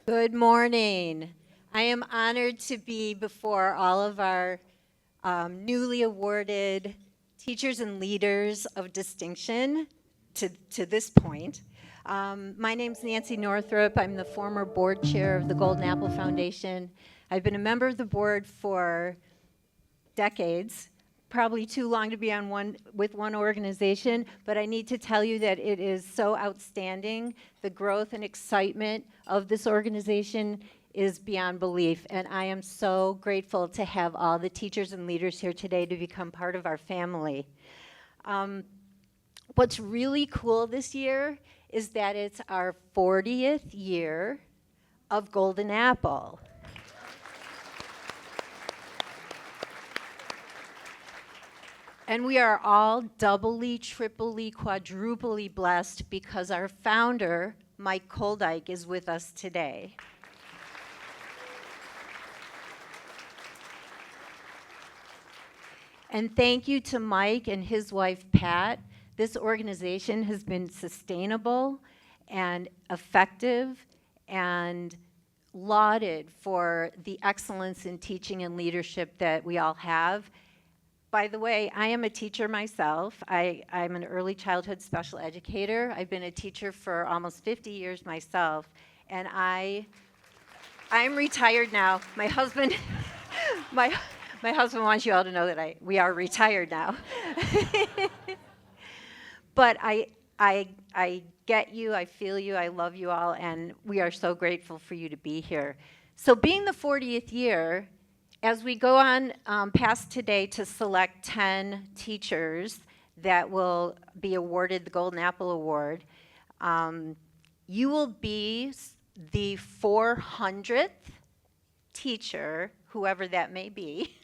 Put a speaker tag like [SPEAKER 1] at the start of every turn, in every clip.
[SPEAKER 1] Good morning. I am honored to be before all of our newly awarded teachers and leaders of distinction to this point. My name's Nancy Northrup. I'm the former board chair of the Golden Apple Foundation. I've been a member of the board for decades, probably too long to be on with one organization, but I need to tell you that it is so outstanding. The growth and excitement of this organization is beyond belief, and I am so grateful to have all the teachers and leaders here today to become part of our family. What's really cool this year is that it's our 40th year of Golden Apple. And we are all doubly, triply, quadruply blessed because our founder, Mike Koldyke, is with us today. And thank you to Mike and his wife, Pat. This organization has been sustainable and effective and lauded for the excellence in teaching and leadership that we all have. By the way, I am a teacher myself. I'm an early childhood special educator. I've been a teacher for almost 50 years myself, and I'm retired now. My husband, my husband wants you all to know that we are retired now. But I get you, I feel you, I love you all, and we are so grateful for you to be here. So being the 40th year, as we go on past today to select 10 teachers that will be awarded the Golden Apple Award, you will be the 400th teacher, whoever that may be,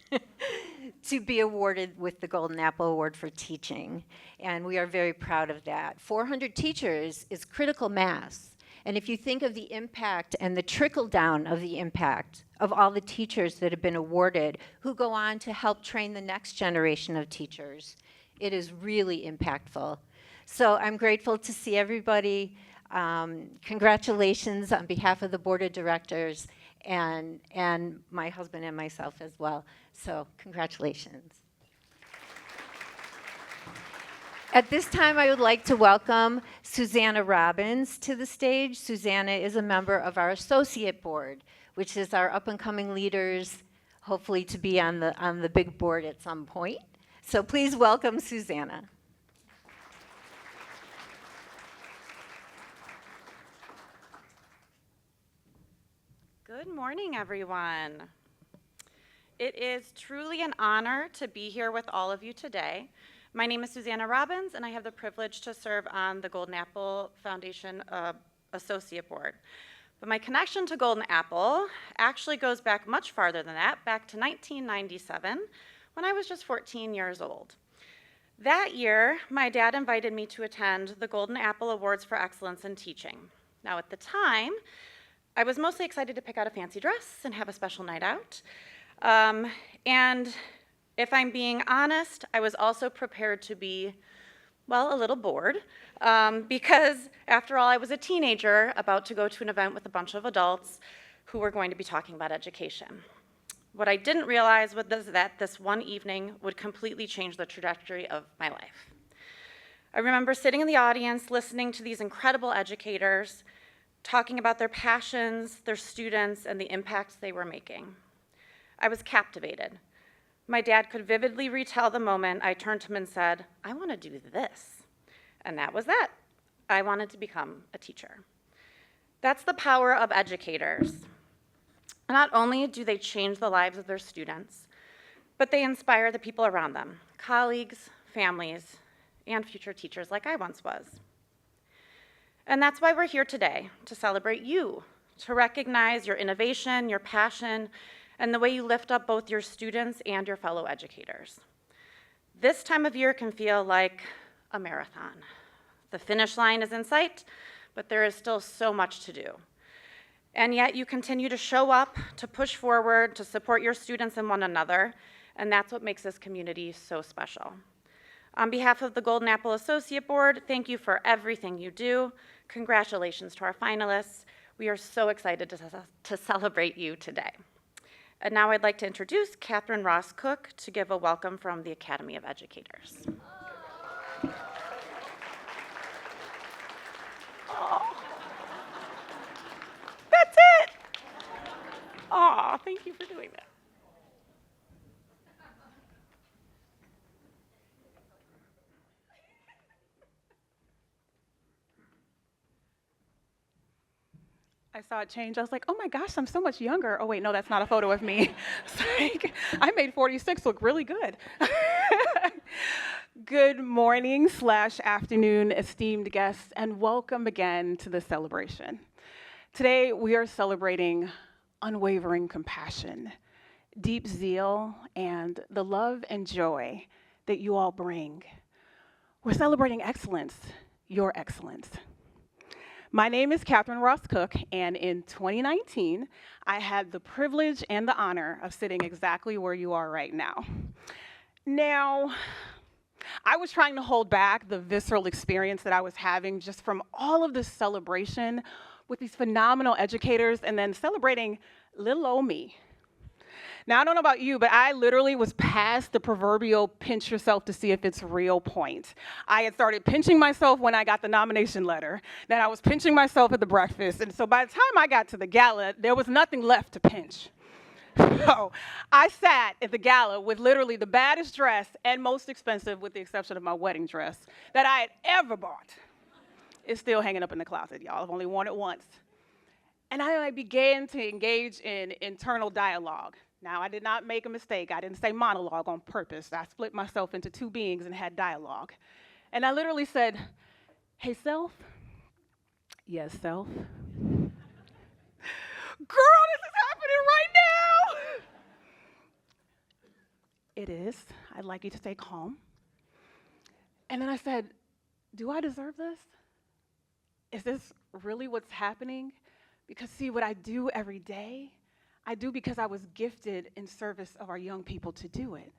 [SPEAKER 1] to be awarded with the Golden Apple Award for teaching. And we are very proud of that. 400 teachers is critical mass. And if you think of the impact and the trickle down of the impact of all the teachers that have been awarded, who go on to help train the next generation of teachers, it is really impactful. So I'm grateful to see everybody. Congratulations on behalf of the board of directors and my husband and myself as well. So congratulations. At this time, I would like to welcome Susanna Robbins to the stage. Susanna is a member of our associate board, which is our up-and-coming leaders, hopefully to be on the big board at some point. So please welcome Susanna.
[SPEAKER 2] Good morning, everyone. It is truly an honor to be here with all of you today. My name is Susanna Robbins, and I have the privilege to serve on the Golden Apple Foundation Associate Board. But my connection to Golden Apple actually goes back much farther than that, back to 1997, when I was just 14 years old. That year, my dad invited me to attend the Golden Apple Awards for Excellence in Teaching. Now, at the time, I was mostly excited to pick out a fancy dress and have a special night out. And if I'm being honest, I was also prepared to be, well, a little bored, because after all, I was a teenager about to go to an event with a bunch of adults who were going to be talking about education. What I didn't realize was that this one evening would completely change the trajectory of my life. I remember sitting in the audience, listening to these incredible educators, talking about their passions, their students, and the impacts they were making. I was captivated. My dad could vividly retell the moment I turned to him and said, "I want to do this." And that was that. I wanted to become a teacher. That's the power of educators. Not only do they change the lives of their students, but they inspire the people around them, colleagues, families, and future teachers like I once was. And that's why we're here today, to celebrate you, to recognize your innovation, your passion, and the way you lift up both your students and your fellow educators. This time of year can feel like a marathon. The finish line is in sight, but there is still so much to do. And yet you continue to show up, to push forward, to support your students and one another, and that's what makes this community so special. On behalf of the Golden Apple Associate Board, thank you for everything you do. Congratulations to our finalists. We are so excited to celebrate you today. And now I'd like to introduce Catherine Ross Cook to give a welcome from the Academy of Educators. Oh, that's it. Oh, thank you for doing that.
[SPEAKER 3] I saw it change. I was like, oh my gosh, I'm so much younger. Oh wait, no, that's not a photo of me. It's like, I made 46 look really good. Good morning / afternoon, esteemed guests, and welcome again to the celebration. Today, we are celebrating unwavering compassion, deep zeal, and the love and joy that you all bring. We're celebrating excellence, your excellence. My name is Catherine Ross Cook, and in 2019, I had the privilege and the honor of sitting exactly where you are right now. Now, I was trying to hold back the visceral experience that I was having just from all of this celebration with these phenomenal educators and then celebrating little old me. Now, I don't know about you, but I literally was past the proverbial pinch yourself to see if it's real point. I had started pinching myself when I got the nomination letter. Then I was pinching myself at the breakfast. And so by the time I got to the gala, there was nothing left to pinch. So I sat at the gala with literally the baddest dress and most expensive, with the exception of my wedding dress, that I had ever bought. It's still hanging up in the closet, y'all. I've only worn it once. And I began to engage in internal dialogue. Now, I did not make a mistake. I didn't say monologue on purpose. I split myself into two beings and had dialogue. And I literally said, hey, self. Yes, self. Girl, this is happening right now. It is. I'd like you to stay calm. And then I said, do I deserve this? Is this really what's happening? Because see, what I do every day, I do because I was gifted in service of our young people to do it.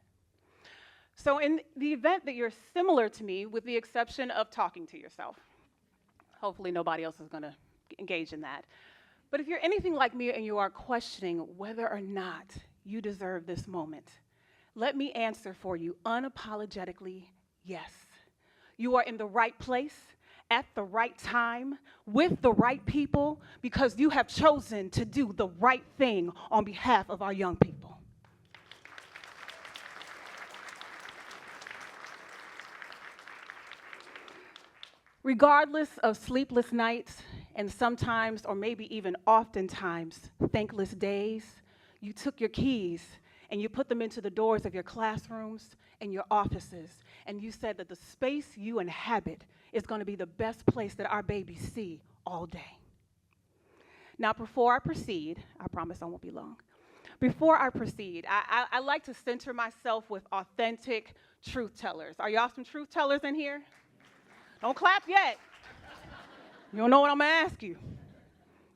[SPEAKER 3] So in the event that you're similar to me, with the exception of talking to yourself, hopefully nobody else is going to engage in that. But if you're anything like me and you are questioning whether or not you deserve this moment, let me answer for you unapologetically, yes. You are in the right place, at the right time, with the right people, because you have chosen to do the right thing on behalf of our young people. Regardless of sleepless nights and sometimes, or maybe even oftentimes, thankless days, you took your keys and you put them into the doors of your classrooms and your offices, and you said that the space you inhabit is going to be the best place that our babies see all day. Now, before I proceed, I promise I won't be long. Before I proceed, I like to center myself with authentic truth tellers. Are y'all some truth tellers in here? Don't clap yet. You don't know what I'm going to ask you.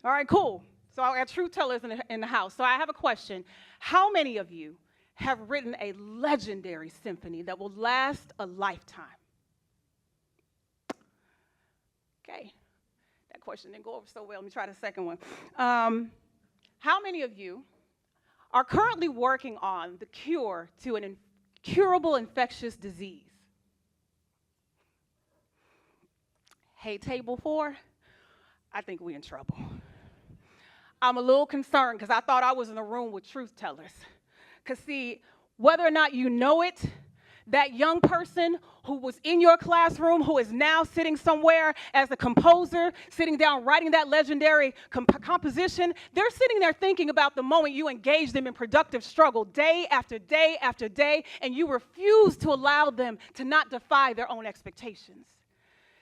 [SPEAKER 3] All right, cool. So I got truth tellers in the house. So I have a question. How many of you have written a legendary symphony that will last a lifetime? Okay, that question didn't go over so well. Let me try the second one. How many of you are currently working on the cure to an incurable infectious disease? Hey, table 4, I think we're in trouble. I'm a little concerned because I thought I was in a room with truth tellers. Because see, whether or not you know it, that young person who was in your classroom, who is now sitting somewhere as a composer, sitting down writing that legendary composition, they're sitting there thinking about the moment you engaged them in productive struggle day after day after day, and you refuse to allow them to not defy their own expectations.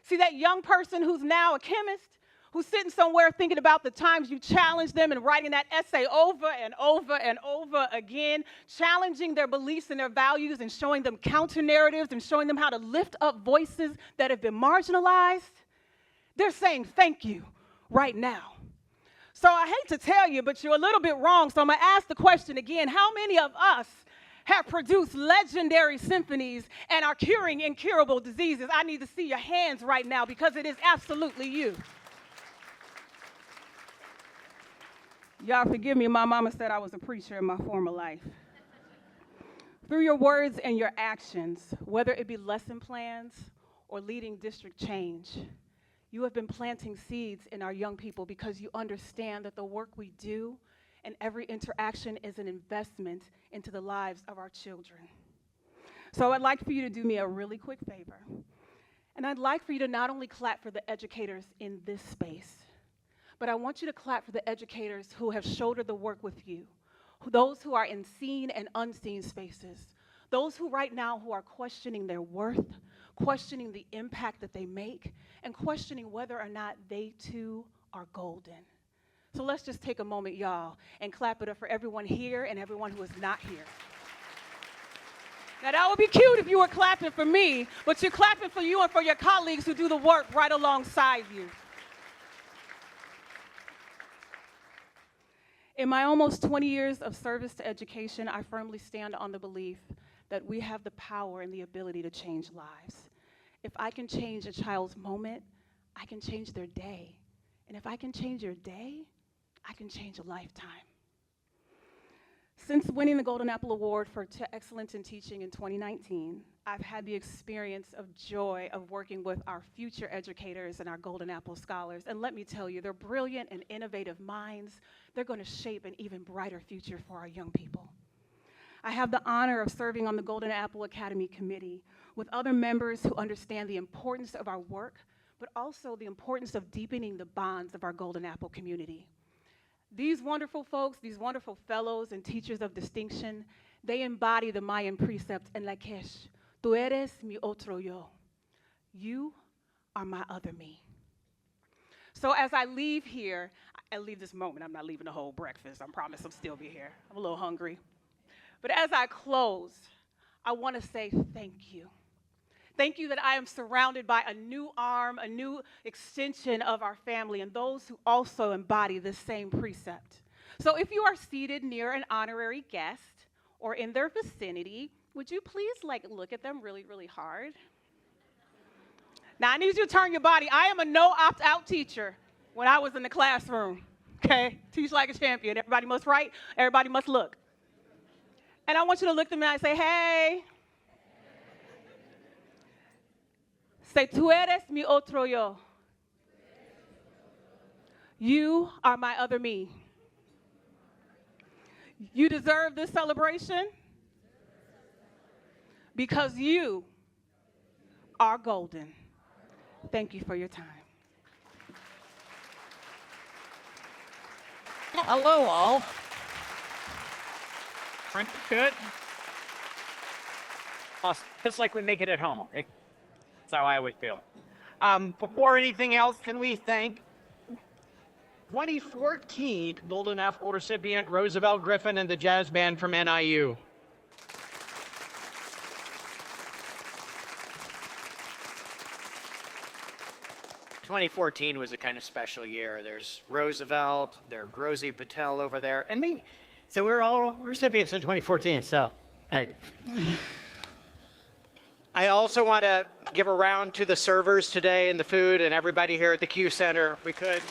[SPEAKER 3] See, that young person who's now a chemist, who's sitting somewhere thinking about the times you challenged them and writing that essay over and over and over again, challenging their beliefs and their values and showing them counter narratives and showing them how to lift up voices that have been marginalized, they're saying thank you right now. So I hate to tell you, but you're a little bit wrong, so I'm going to ask the question again. How many of us have produced legendary symphonies and are curing incurable diseases? I need to see your hands right now because it is absolutely you. Y'all forgive me, my mama said I was a preacher in my former life. Through your words and your actions, whether it be lesson plans or leading district change, you have been planting seeds in our young people because you understand that the work we do and every interaction is an investment into the lives of our children. So I'd like for you to do me a really quick favor. And I'd like for you to not only clap for the educators in this space, but I want you to clap for the educators who have shouldered the work with you, those who are in seen and unseen spaces, those who right now who are questioning their worth, questioning the impact that they make, and questioning whether or not they too are golden. So let's just take a moment, y'all, and clap it up for everyone here and everyone who is not here. Now that would be cute if you were clapping for me, but you're clapping for you and for your colleagues who do the work right alongside you. In my almost 20 years of service to education, I firmly stand on the belief that we have the power and the ability to change lives. If I can change a child's moment, I can change their day. And if I can change your day, I can change a lifetime. Since winning the Golden Apple Award for Excellence in Teaching in 2019, I've had the experience of joy of working with our future educators and our Golden Apple scholars. And let me tell you, they're brilliant and innovative minds. They're going to shape an even brighter future for our young people. I have the honor of serving on the Golden Apple Academy Committee with other members who understand the importance of our work, but also the importance of deepening the bonds of our Golden Apple community. These wonderful folks, these wonderful fellows and teachers of distinction, they embody the Mayan precept en Lakesh, tú eres mi otro yo. You are my other me. So as I leave here, I leave this moment, I'm not leaving the whole breakfast, I promise I'll still be here. I'm a little hungry. But as I close, I want to say thank you. Thank you that I am surrounded by a new arm, a new extension of our family, and those who also embody this same precept. So if you are seated near an honorary guest or in their vicinity, would you please look at them really, really hard? Now I need you to turn your body. I am a no opt-out teacher when I was in the classroom, okay? Teach like a champion. Everybody must write, everybody must look. And I want you to look at them and say, hey. Say, tú eres mi otro yo. You are my other me. You deserve this celebration because you are golden. Thank you for your time.
[SPEAKER 4] Hello, all. Good. Awesome. Just like we make it at home. Right? That's how I always feel. Before anything else, can we thank 2014 Golden Apple recipient Roosevelt Griffin and the jazz band from NIU. '14 was a kind of special year. There's Roosevelt, there's Rosie Patel over there, and me. So we're all recipients in 2014. So, I also want to give a round to the servers today and the food and everybody here at the Q Center. We could.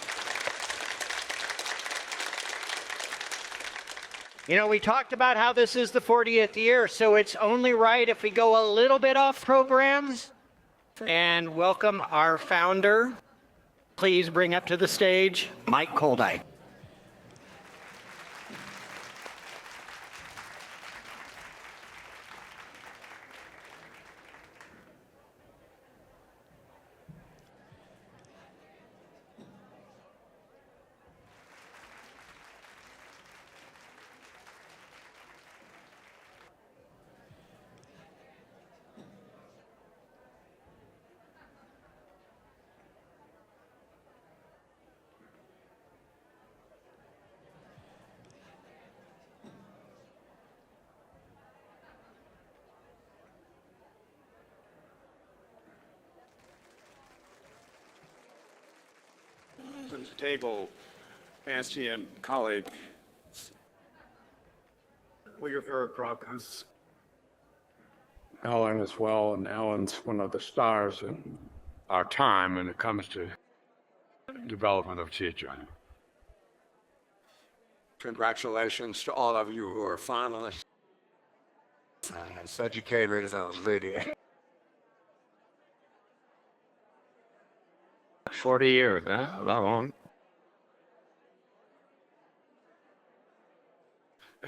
[SPEAKER 4] You know, we talked about how this is the 40th year, so it's only right if we go a little bit off programs and welcome our founder. Please bring up to the stage Mike Koldite.
[SPEAKER 5] To the table, Nancy and colleague. We are very proud because Ellen as well, and Ellen's one of the stars in our time when it comes to development of teaching. Congratulations to all of you who are finalists. As educators of video. 40 years, huh? That long.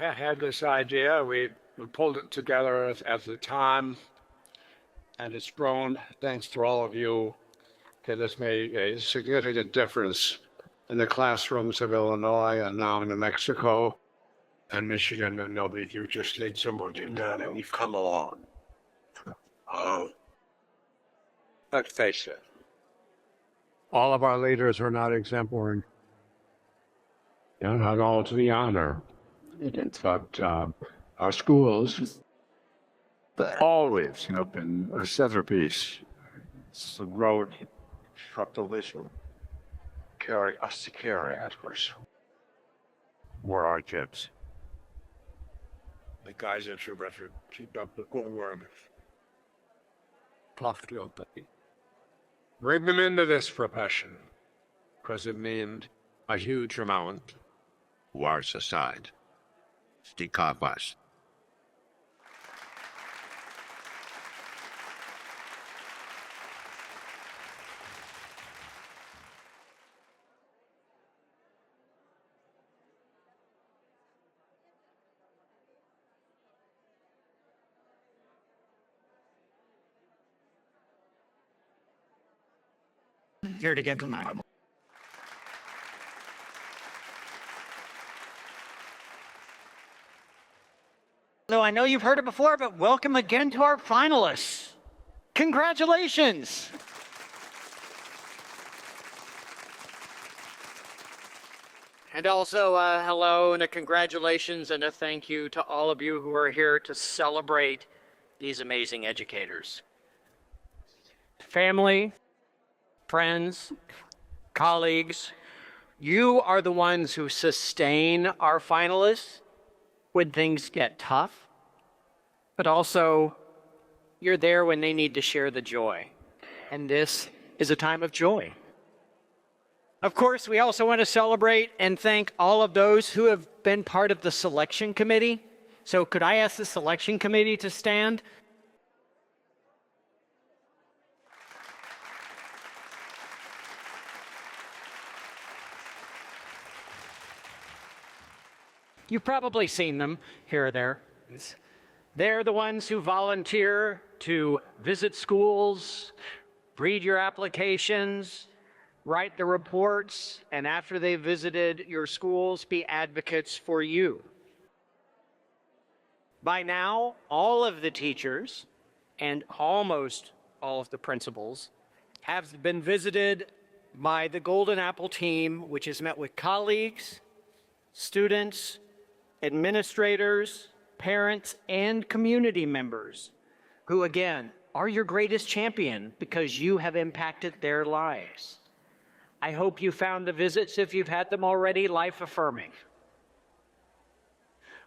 [SPEAKER 5] I had this idea. We pulled it together at the time, and it's grown thanks to all of you. It has made a significant difference in the classrooms of Illinois and now in New Mexico and Michigan. And know that you just need someone to do that, and you've come along. Let's face it. All of our leaders are not exemplary. Not all to the honor. But our schools always have been a centerpiece. It's the road from the vision carry us to carry others. We're our kids. The guys at your record keep up the good work. Bring them into this profession, because it means a huge amount to our society. Decompress.
[SPEAKER 4] Here to get to my. So I know you've heard it before, but welcome again to our finalists. Congratulations. And also hello and a congratulations and a thank you to all of you who are here to celebrate these amazing educators. Family, friends, colleagues, you are the ones who sustain our finalists when things get tough, but also you're there when they need to share the joy. And this is a time of joy. Of course, we also want to celebrate and thank all of those who have been part of the selection committee. So could I ask the selection committee to stand? You've probably seen them here or there. They're the ones who volunteer to visit schools, read your applications, write the reports, and after they've visited your schools, be advocates for you. By now, all of the teachers and almost all of the principals have been visited by the Golden Apple team, which has met with colleagues, students, administrators, parents, and community members who, again, are your greatest champion because you have impacted their lives. I hope you found the visits, if you've had them already, life-affirming.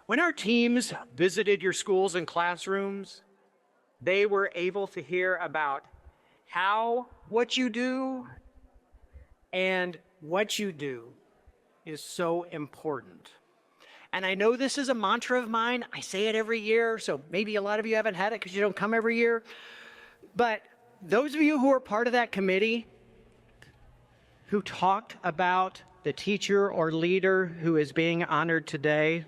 [SPEAKER 4] When our teams visited your schools and classrooms, they were able to hear about how what you do and what you do is so important. And I know this is a mantra of mine. I say it every year, so maybe a lot of you haven't had it because you don't come every year. But those of you who are part of that committee who talked about the teacher or leader who is being honored today,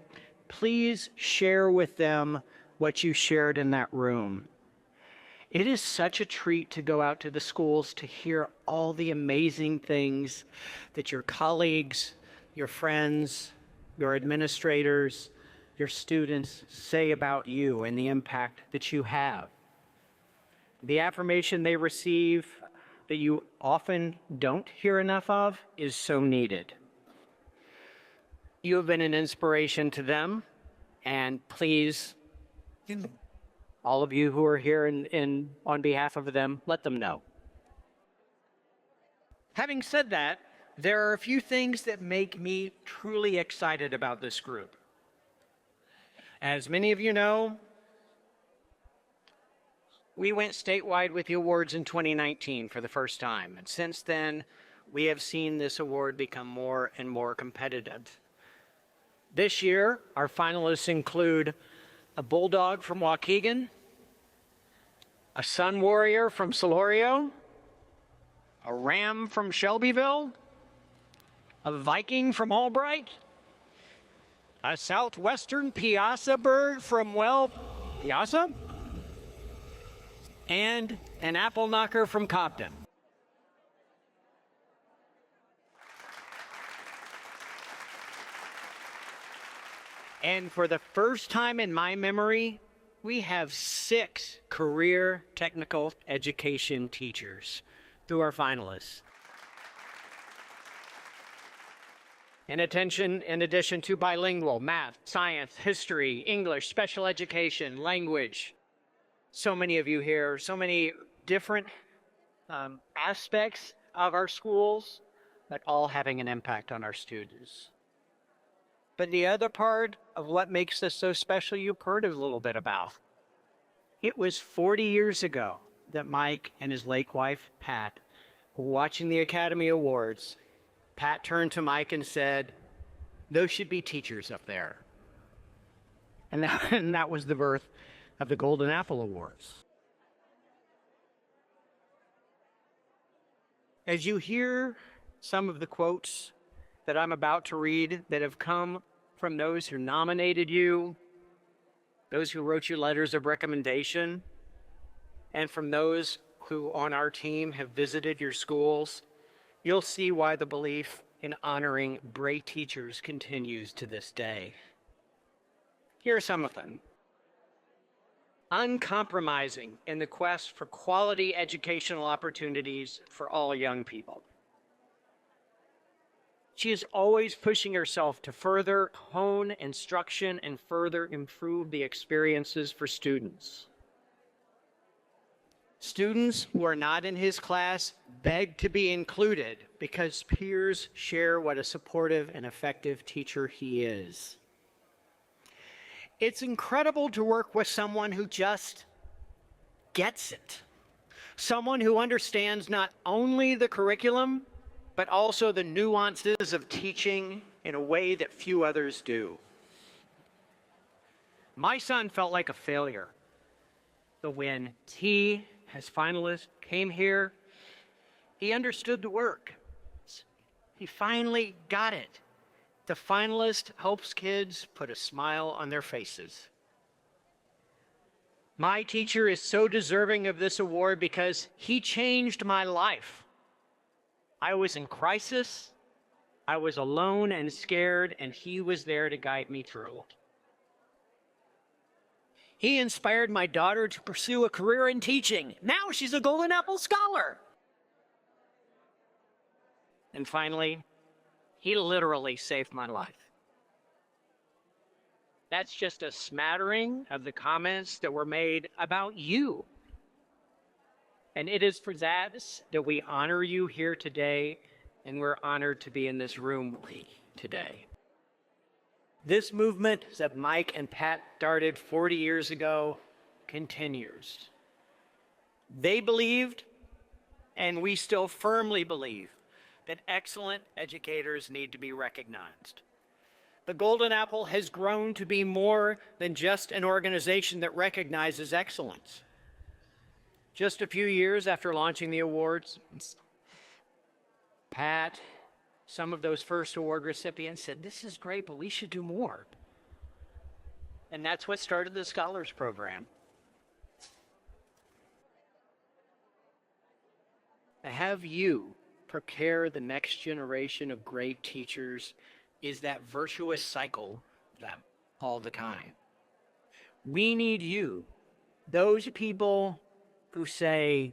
[SPEAKER 4] please share with them what you shared in that room. It is such a treat to go out to the schools to hear all the amazing things that your colleagues, your friends, your administrators, your students say about you and the impact that you have. The affirmation they receive that you often don't hear enough of is so needed. You have been an inspiration to them, and please, all of you who are here on behalf of them, let them know. Having said that, there are a few things that make me truly excited about this group. As many of you know, we went statewide with the awards in 2019 for the first time, and since then, we have seen this award become more and more competitive. This year, our finalists include a bulldog from Waukegan, a sun warrior from Solorio, a ram from Shelbyville, a Viking from Albright, a southwestern Piazza bird from, well, Piazza, and an apple knocker from Cobden. And for the first time in my memory, we have 6 career technical education teachers through our finalists. In addition to bilingual, math, science, history, English, special education, language. So many of you here, so many different aspects of our schools, but all having an impact on our students. But the other part of what makes this so special, you've heard a little bit about. It was 40 years ago that Mike and his late wife, Pat, were watching the Academy Awards. Pat turned to Mike and said, "Those should be teachers up there." And that was the birth of the Golden Apple Awards. As you hear some of the quotes that I'm about to read that have come from those who nominated you, those who wrote you letters of recommendation, and from those who on our team have visited your schools, you'll see why the belief in honoring great teachers continues to this day. Here are some of them. Uncompromising in the quest for quality educational opportunities for all young people. She is always pushing herself to further hone instruction and further improve the experiences for students. Students who are not in his class beg to be included because peers share what a supportive and effective teacher he is. It's incredible to work with someone who just gets it. Someone who understands not only the curriculum, but also the nuances of teaching in a way that few others do. My son felt like a failure. But when he, as finalist, came here, he understood the work. He finally got it. The finalist helps kids put a smile on their faces. My teacher is so deserving of this award because he changed my life. I was in crisis, I was alone and scared, and he was there to guide me through. He inspired my daughter to pursue a career in teaching. Now she's a Golden Apple Scholar. And finally, he literally saved my life. That's just a smattering of the comments that were made about you. And it is for that we honor you here today, and we're honored to be in this room today. This movement that Mike and Pat started 40 years ago continues. They believed, and we still firmly believe, that excellent educators need to be recognized. The Golden Apple has grown to be more than just an organization that recognizes excellence. Just a few years after launching the awards, Pat, some of those first award recipients said, "This is great, but we should do more." And that's what started the Scholars Program. To have you prepare the next generation of great teachers is that virtuous cycle that all the time. We need you, those people who say,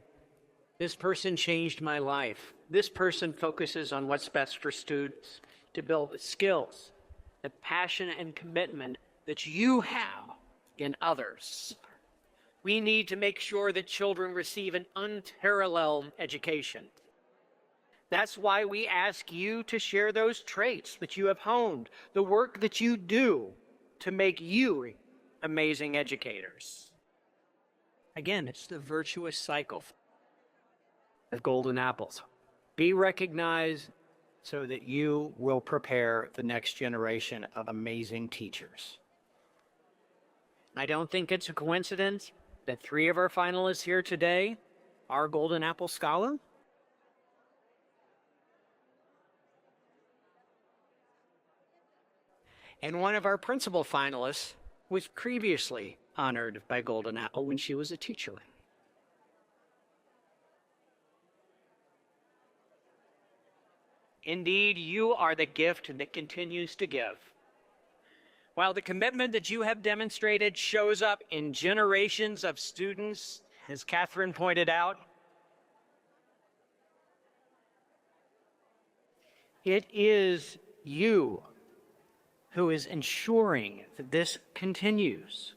[SPEAKER 4] "This person changed my life. This person focuses on what's best for students," to build the skills, the passion and commitment that you have in others. We need to make sure that children receive an unparalleled education. That's why we ask you to share those traits that you have honed, the work that you do to make you amazing educators. Again, it's the virtuous cycle of Golden Apples. Be recognized, so that you will prepare the next generation of amazing teachers. I don't think it's a coincidence that 3 of our finalists here today are Golden Apple Scholar. And one of our principal finalists was previously honored by Golden Apple when she was a teacher. Indeed, you are the gift that continues to give. While the commitment that you have demonstrated shows up in generations of students, as Catherine pointed out, it is you who is ensuring that this continues.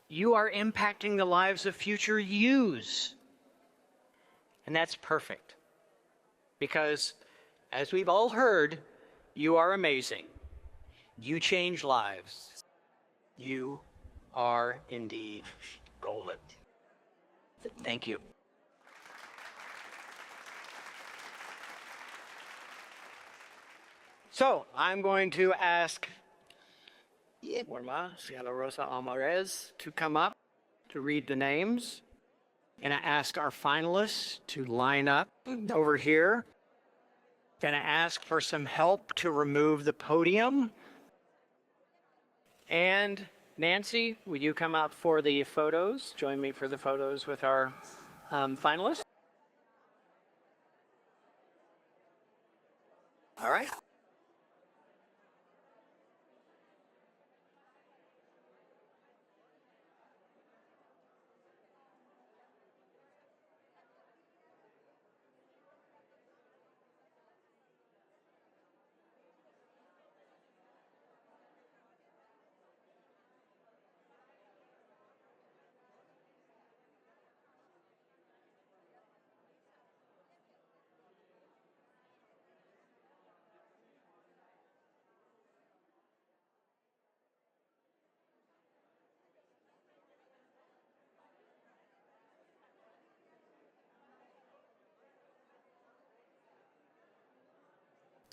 [SPEAKER 4] You are impacting the lives of future yous. And that's perfect. Because, as we've all heard, you are amazing. You change lives. You are indeed golden. Thank you. So I'm going to ask Norma Cielo Rosa Alvarez to come up to read the names. And I ask our finalists to line up over here. Going to ask for some help to remove the podium. And Nancy, will you come up for the photos? Join me for the photos with our finalists. All right.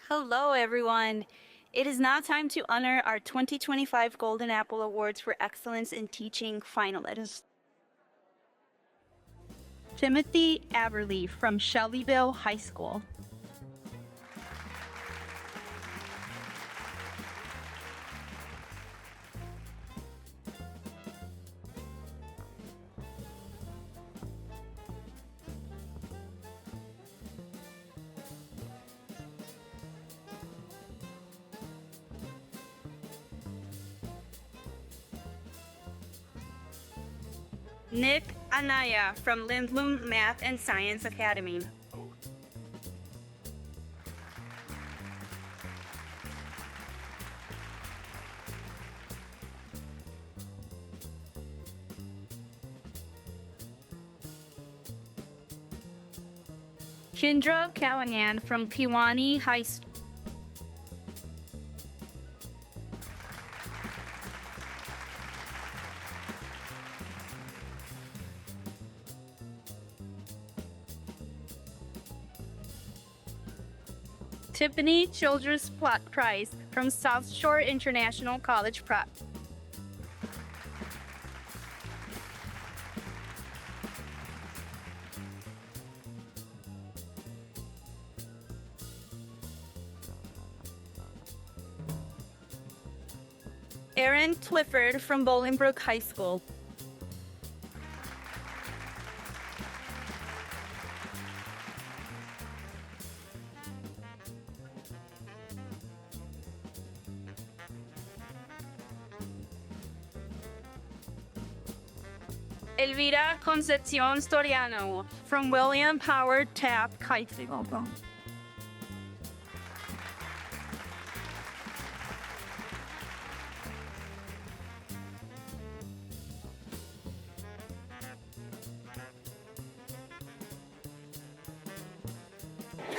[SPEAKER 6] Hello, everyone. It is now time to honor our 2025 Golden Apple Awards for Excellence in Teaching finalists. Timothy Aberly from Shelbyville High School. Nick Anaya from Lindblom Math and Science Academy. Kendra Callahan from Kewanee High School. Tiffany Childress Price from South Shore International College Prep. Erin Clifford from Bolingbrook High School. Elvira Concepcion Storiano from William Howard Taft High School.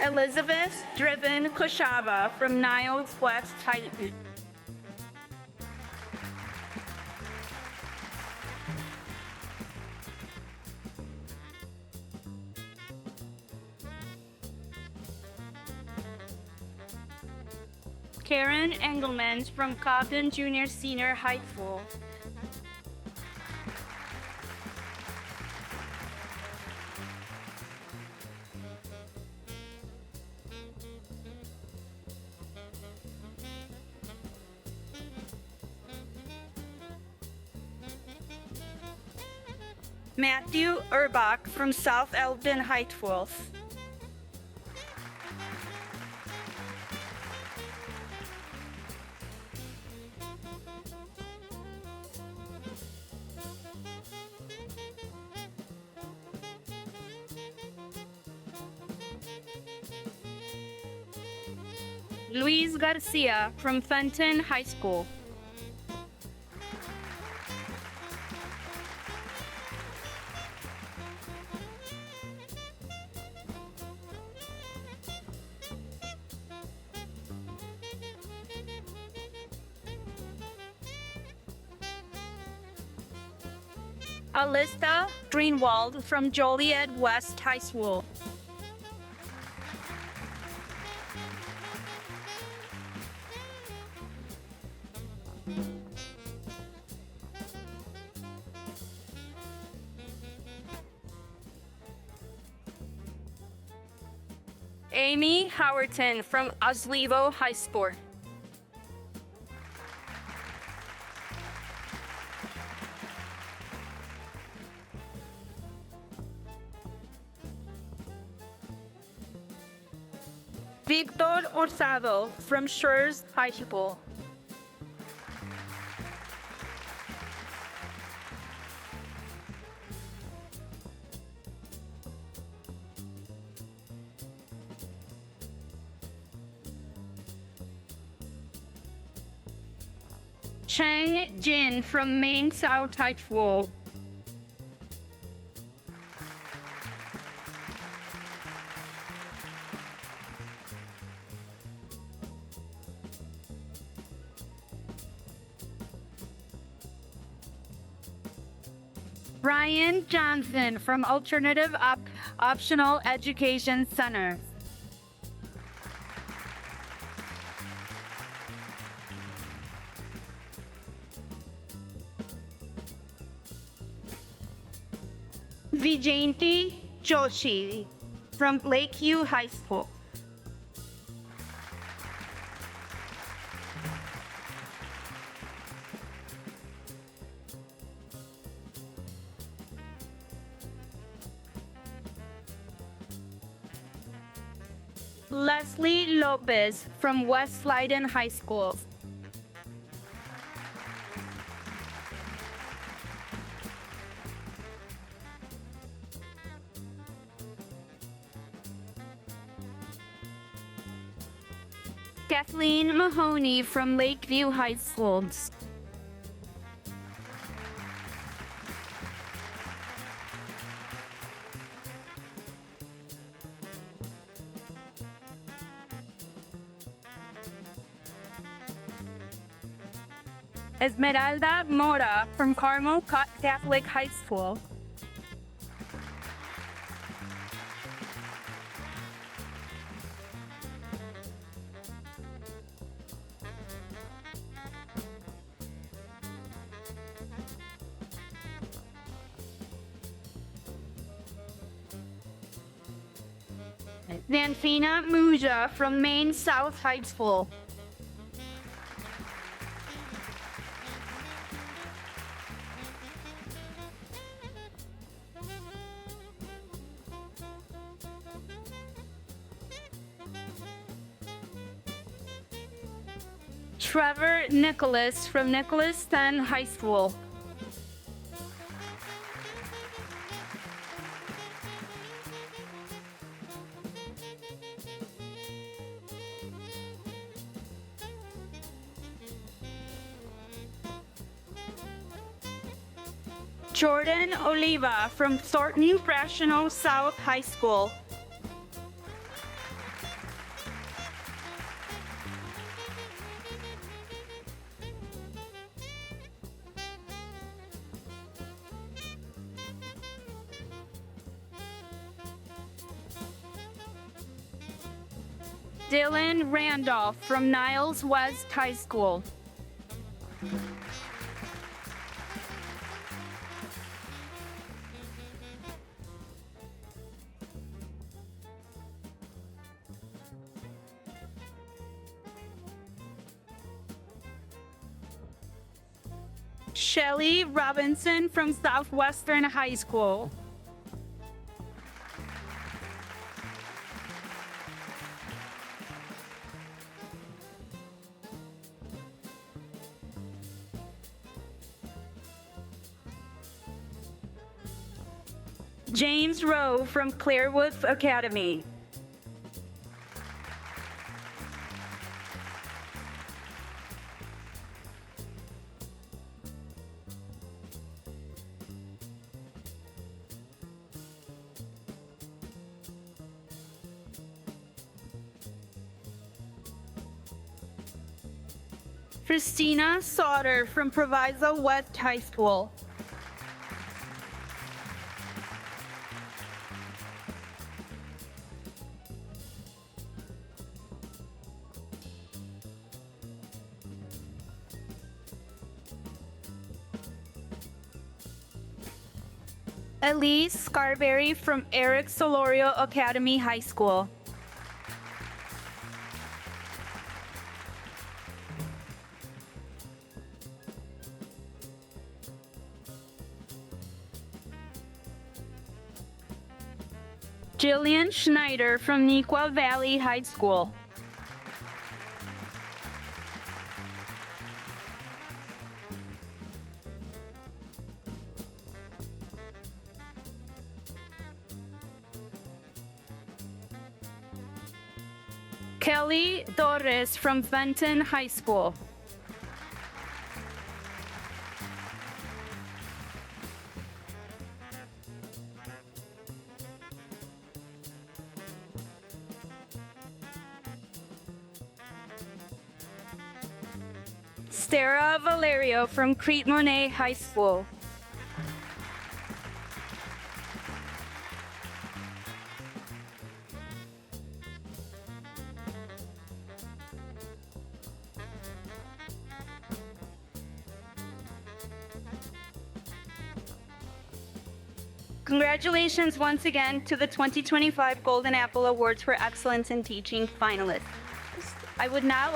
[SPEAKER 6] Elizabeth Driven Kushava from Niles West High School. Karen Engelman from Cobden Junior Senior High School. Matthew Urbach from South Elbden High School. Luis Garcia from Fenton High School. Alista Greenwald from Joliet West High School. Amy Howerton from Oswego High School. Victor Orzado from Schurz High School. Chang Jin from Maine South High School. Ryan Johnson from Alternative Optional Education Center. Vijayanti Joshi from Lakeview High School. Leslie Lopez from West Leiden High School. Kathleen Mahoney from Lakeview High School. Esmeralda Mora from Carmel Catholic High School. Zanfina Muja from Maine South High School. Trevor Nicholas from Nicholas Sten High School. Jordan Oliva from Thornton Rational South High School. Dylan Randolph from Niles West High School. Shelly Robinson from Southwestern High School. James Rowe from Clairwood Academy. Christina Sauter from Proviso West High School. Elise Scarberry from Eric Solorio Academy High School. Jillian Schneider from Neuqua Valley High School. Kelly Torres from Fenton High School. Sarah Valerio from Crete Monet High School. Congratulations once again to the 2025 Golden Apple Awards for Excellence in Teaching finalists. I would now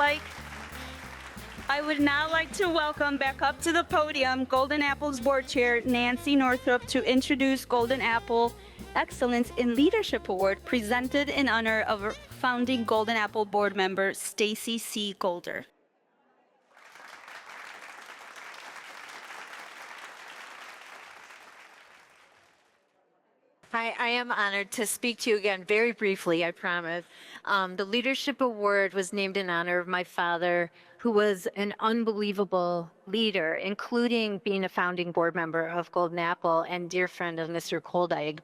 [SPEAKER 6] like to welcome back up to the podium Golden Apple's Board Chair Nancy Northrup to introduce Golden Apple Excellence in Leadership Award presented in honor of our founding Golden Apple board member Stanley C. Golder.
[SPEAKER 1] Hi, I am honored to speak to you again very briefly, I promise. The Leadership Award was named in honor of my father, who was an unbelievable leader, including being a founding board member of Golden Apple and dear friend of Mr. Koldeig.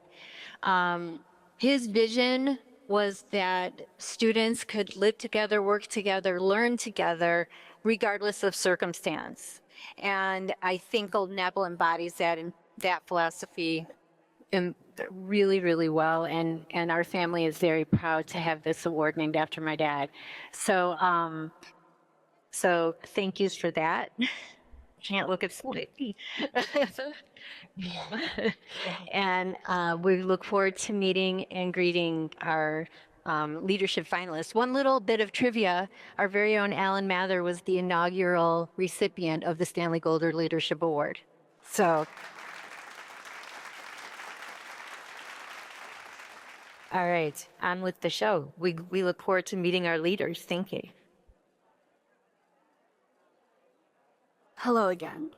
[SPEAKER 1] His vision was that students could live together, work together, learn together, regardless of circumstance. And I think Golden Apple embodies that in that philosophy really, really well, and our family is very proud to have this award named after my dad. So, so thank yous for that. Can't look at Sleepy. And we look forward to meeting and greeting our leadership finalists. One little bit of trivia, our very own Alan Mather was the inaugural recipient of the Stanley Golder Leadership Award. So. All right, on with the show. We look forward to meeting our leaders. Thank you.
[SPEAKER 6] Hello again.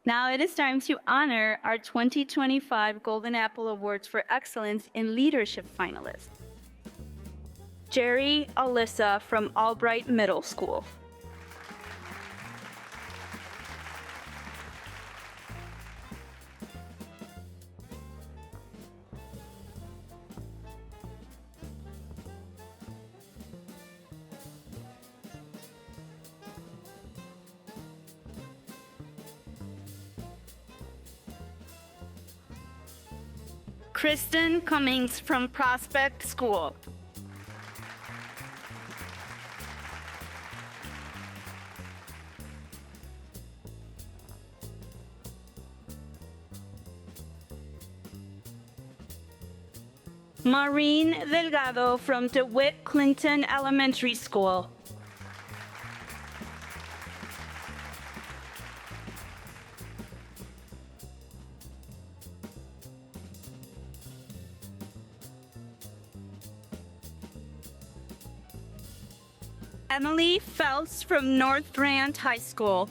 [SPEAKER 6] Now it is time to honor our 2025 Golden Apple Awards for Excellence in Leadership finalists. Jerry Alyssa from Albright Middle School. Kristen Cummings from Prospect School. Maureen Delgado from DeWitt Clinton Elementary School. Emily Phelps from North Rand High School.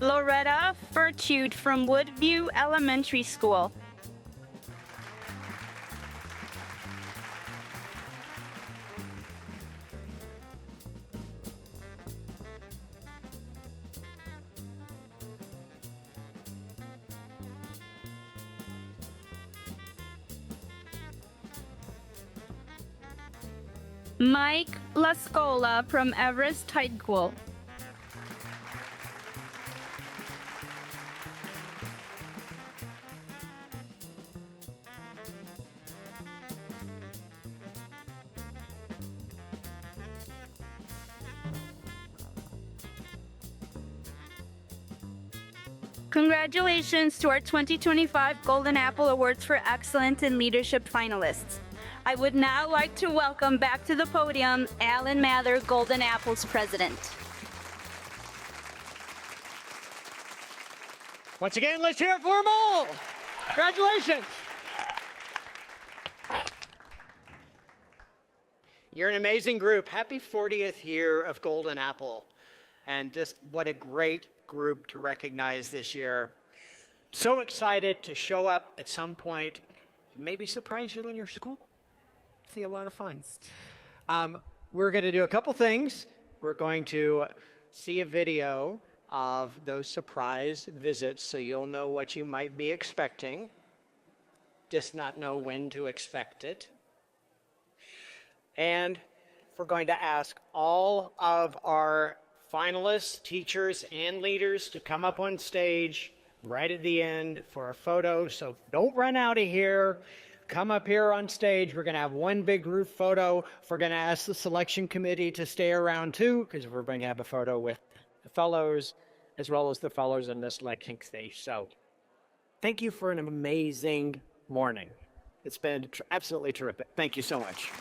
[SPEAKER 6] Loretta Furtude from Woodview Elementary School. Mike Lascola from Everest High School. Congratulations to our 2025 Golden Apple Awards for Excellence in Leadership finalists. I would now like to welcome back to the podium Alan Mather, Golden Apple's president.
[SPEAKER 4] Once again, let's hear it for them all. Congratulations. You're an amazing group. Happy 40th year of Golden Apple. And just what a great group to recognize this year. So excited to show up at some point, maybe surprise you in your school. See a lot of fun. We're going to do a couple things. We're going to see a video of those surprise visits so you'll know what you might be expecting, just not know when to expect it. And we're going to ask all of our finalists, teachers, and leaders to come up on stage right at the end for a photo. So don't run out of here. Come up here on stage. We're going to have one big group photo. We're going to ask the selection committee to stay around too, because we're going to have a photo with the fellows as well as the fellows in this selection stage. So thank you for an amazing morning. It's been absolutely terrific. Thank you so much.